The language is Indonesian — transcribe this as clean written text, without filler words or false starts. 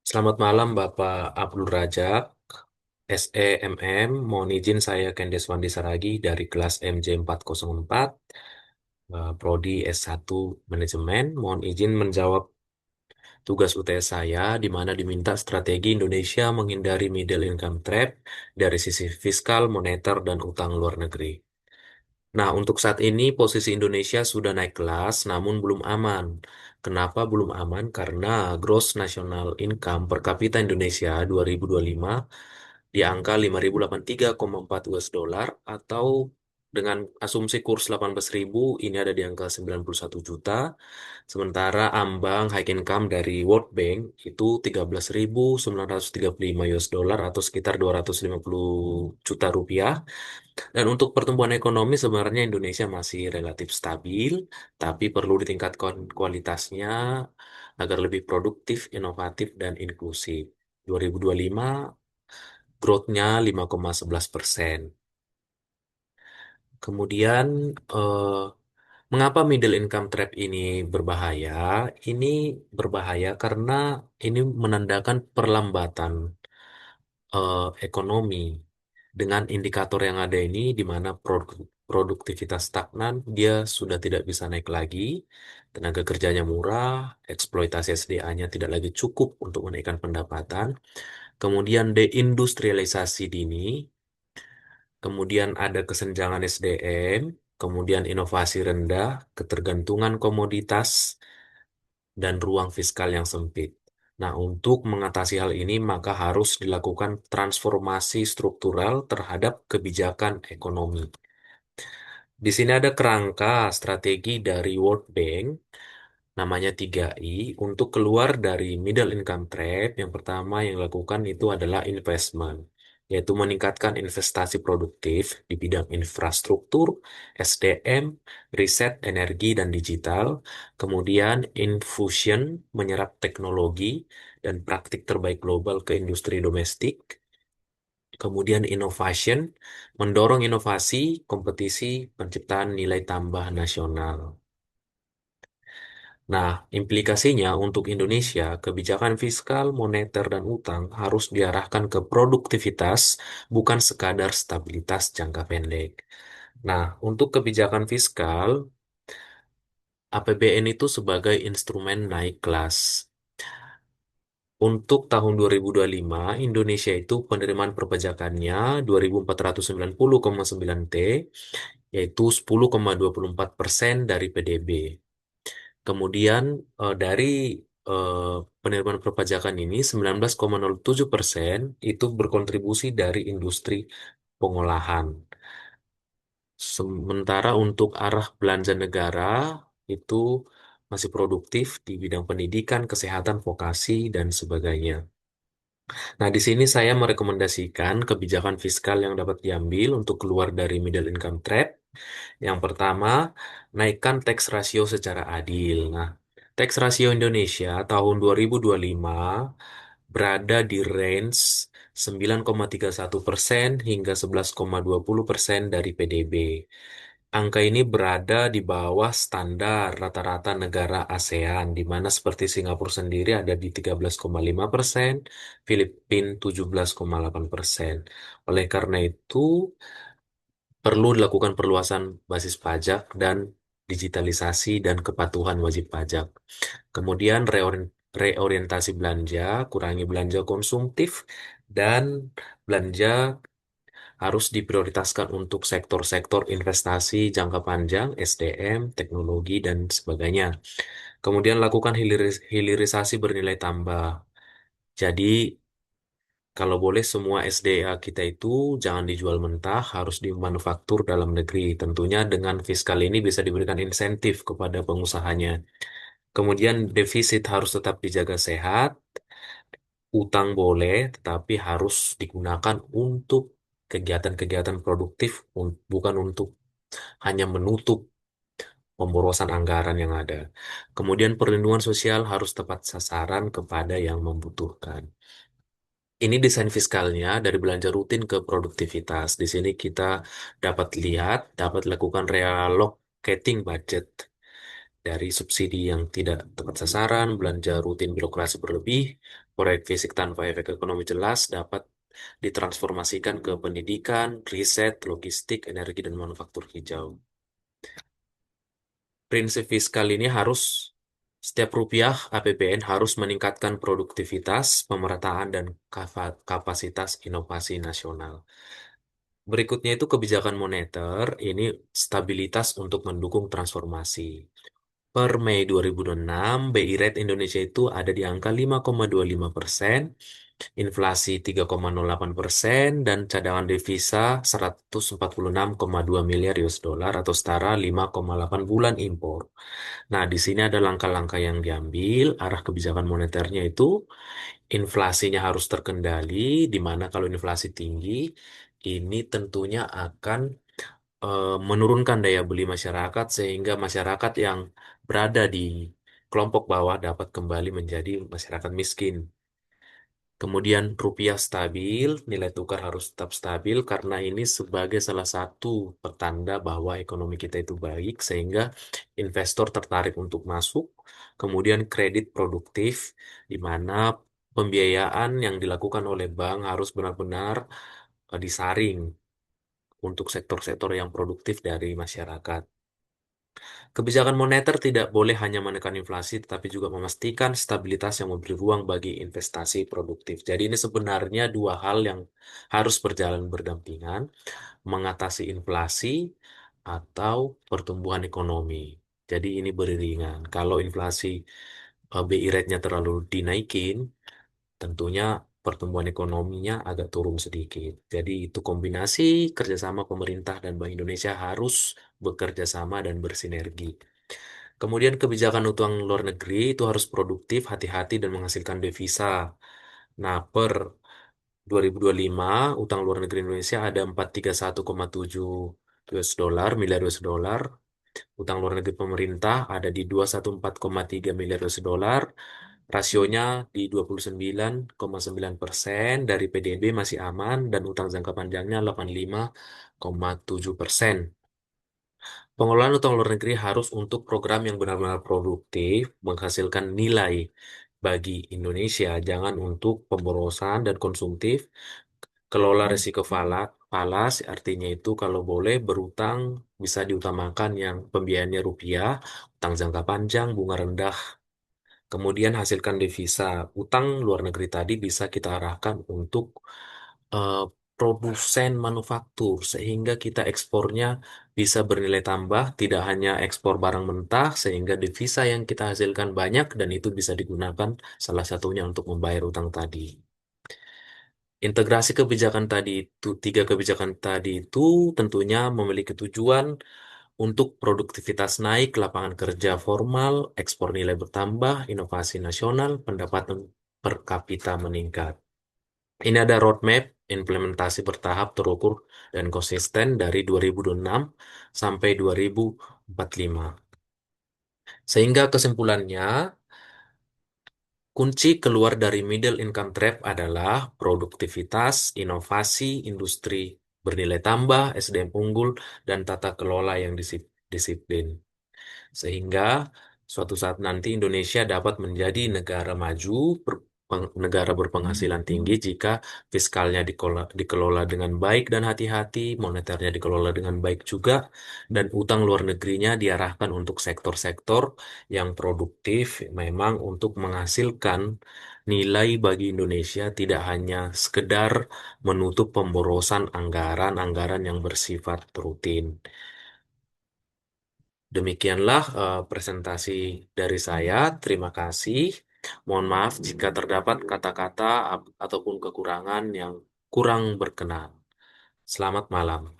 Selamat malam Bapak Abdul Razak, SEMM. Mohon izin saya Wandi Saragi dari kelas MJ404, Prodi S1 Manajemen. Mohon izin menjawab tugas UTS saya, di mana diminta strategi Indonesia menghindari middle income trap dari sisi fiskal, moneter, dan utang luar negeri. Nah, untuk saat ini posisi Indonesia sudah naik kelas, namun belum aman. Kenapa belum aman? Karena gross national income per kapita Indonesia 2025 di angka 5.083,4 US dollar atau dengan asumsi kurs 18.000 ini ada di angka 91 juta. Sementara ambang high income dari World Bank itu 13.935 US dollar atau sekitar 250 juta rupiah. Dan untuk pertumbuhan ekonomi sebenarnya Indonesia masih relatif stabil, tapi perlu ditingkatkan kualitasnya agar lebih produktif, inovatif, dan inklusif. 2025 growth-nya 5,11%. Kemudian, eh, mengapa middle income trap ini berbahaya? Ini berbahaya karena ini menandakan perlambatan ekonomi. Dengan indikator yang ada ini, di mana produktivitas stagnan, dia sudah tidak bisa naik lagi, tenaga kerjanya murah, eksploitasi SDA-nya tidak lagi cukup untuk menaikkan pendapatan, kemudian deindustrialisasi dini, kemudian ada kesenjangan SDM, kemudian inovasi rendah, ketergantungan komoditas, dan ruang fiskal yang sempit. Nah, untuk mengatasi hal ini, maka harus dilakukan transformasi struktural terhadap kebijakan ekonomi. Di sini ada kerangka strategi dari World Bank, namanya 3I, untuk keluar dari middle income trap. Yang pertama yang dilakukan itu adalah investment, yaitu meningkatkan investasi produktif di bidang infrastruktur, SDM, riset, energi, dan digital. Kemudian infusion, menyerap teknologi dan praktik terbaik global ke industri domestik. Kemudian innovation, mendorong inovasi, kompetisi, penciptaan nilai tambah nasional. Nah, implikasinya untuk Indonesia, kebijakan fiskal, moneter, dan utang harus diarahkan ke produktivitas, bukan sekadar stabilitas jangka pendek. Nah, untuk kebijakan fiskal, APBN itu sebagai instrumen naik kelas. Untuk tahun 2025, Indonesia itu penerimaan perpajakannya 2.490,9 T, yaitu 10,24% dari PDB. Kemudian dari eh, penerimaan perpajakan ini 19,07% itu berkontribusi dari industri pengolahan. Sementara untuk arah belanja negara itu masih produktif di bidang pendidikan, kesehatan, vokasi, dan sebagainya. Nah, di sini saya merekomendasikan kebijakan fiskal yang dapat diambil untuk keluar dari middle income trap. Yang pertama, naikkan tax ratio secara adil. Nah, tax ratio Indonesia tahun 2025 berada di range 9,31% hingga 11,20% dari PDB. Angka ini berada di bawah standar rata-rata negara ASEAN, di mana seperti Singapura sendiri ada di 13,5%, Filipina 17,8%. Oleh karena itu, perlu dilakukan perluasan basis pajak dan digitalisasi dan kepatuhan wajib pajak. Kemudian reorientasi belanja, kurangi belanja konsumtif, dan belanja harus diprioritaskan untuk sektor-sektor investasi jangka panjang, SDM, teknologi, dan sebagainya. Kemudian lakukan hilirisasi bernilai tambah. Jadi, kalau boleh semua SDA kita itu jangan dijual mentah, harus dimanufaktur dalam negeri. Tentunya dengan fiskal ini bisa diberikan insentif kepada pengusahanya. Kemudian defisit harus tetap dijaga sehat, utang boleh, tetapi harus digunakan untuk kegiatan-kegiatan produktif, bukan untuk hanya menutup pemborosan anggaran yang ada. Kemudian perlindungan sosial harus tepat sasaran kepada yang membutuhkan. Ini desain fiskalnya dari belanja rutin ke produktivitas. Di sini kita dapat lihat, dapat lakukan reallocating budget. dari subsidi yang tidak tepat sasaran, belanja rutin birokrasi berlebih, proyek fisik tanpa efek ekonomi jelas dapat ditransformasikan ke pendidikan, riset, logistik, energi, dan manufaktur hijau. Prinsip fiskal ini harus setiap rupiah APBN harus meningkatkan produktivitas, pemerataan, dan kapasitas inovasi nasional. Berikutnya itu kebijakan moneter, ini stabilitas untuk mendukung transformasi. Per Mei 2026, BI Rate Indonesia itu ada di angka 5,25%, inflasi 3,08%, dan cadangan devisa 146,2 miliar US dollar atau setara 5,8 bulan impor. Nah, di sini ada langkah-langkah yang diambil, arah kebijakan moneternya itu inflasinya harus terkendali, di mana kalau inflasi tinggi, ini tentunya akan menurunkan daya beli masyarakat sehingga masyarakat yang berada di kelompok bawah dapat kembali menjadi masyarakat miskin. Kemudian rupiah stabil, nilai tukar harus tetap stabil karena ini sebagai salah satu petanda bahwa ekonomi kita itu baik sehingga investor tertarik untuk masuk. Kemudian kredit produktif di mana pembiayaan yang dilakukan oleh bank harus benar-benar disaring untuk sektor-sektor yang produktif dari masyarakat. Kebijakan moneter tidak boleh hanya menekan inflasi, tetapi juga memastikan stabilitas yang memberi ruang bagi investasi produktif. Jadi ini sebenarnya dua hal yang harus berjalan berdampingan, mengatasi inflasi atau pertumbuhan ekonomi. Jadi ini beriringan. Kalau inflasi BI rate-nya terlalu dinaikin, tentunya pertumbuhan ekonominya agak turun sedikit. Jadi itu kombinasi kerjasama pemerintah dan Bank Indonesia harus bekerja sama dan bersinergi. Kemudian kebijakan utang luar negeri itu harus produktif, hati-hati, dan menghasilkan devisa. Nah, per 2025, utang luar negeri Indonesia ada 431,7 US dollar, miliar US dollar. Utang luar negeri pemerintah ada di 214,3 miliar US dollar. Rasionya di 29,9%, dari PDB masih aman, dan utang jangka panjangnya 85,7%. Pengelolaan utang luar negeri harus untuk program yang benar-benar produktif, menghasilkan nilai bagi Indonesia, jangan untuk pemborosan dan konsumtif. Kelola risiko falas, artinya itu kalau boleh berutang bisa diutamakan yang pembiayaannya rupiah, utang jangka panjang, bunga rendah. Kemudian hasilkan devisa. Utang luar negeri tadi bisa kita arahkan untuk eh, produsen manufaktur sehingga kita ekspornya bisa bernilai tambah, tidak hanya ekspor barang mentah sehingga devisa yang kita hasilkan banyak dan itu bisa digunakan salah satunya untuk membayar utang tadi. Integrasi kebijakan tadi itu, tiga kebijakan tadi itu tentunya memiliki tujuan untuk produktivitas naik, lapangan kerja formal, ekspor nilai bertambah, inovasi nasional, pendapatan per kapita meningkat. Ini ada roadmap implementasi bertahap, terukur, dan konsisten dari 2026 sampai 2045. Sehingga kesimpulannya, kunci keluar dari middle income trap adalah produktivitas, inovasi, industri bernilai tambah, SDM unggul, dan tata kelola yang disiplin. Sehingga suatu saat nanti Indonesia dapat menjadi negara maju, negara berpenghasilan tinggi jika fiskalnya dikelola dengan baik dan hati-hati, moneternya dikelola dengan baik juga, dan utang luar negerinya diarahkan untuk sektor-sektor yang produktif, memang untuk menghasilkan nilai bagi Indonesia, tidak hanya sekedar menutup pemborosan anggaran-anggaran yang bersifat rutin. Demikianlah presentasi dari saya. Terima kasih. Mohon maaf jika terdapat kata-kata ataupun kekurangan yang kurang berkenan. Selamat malam.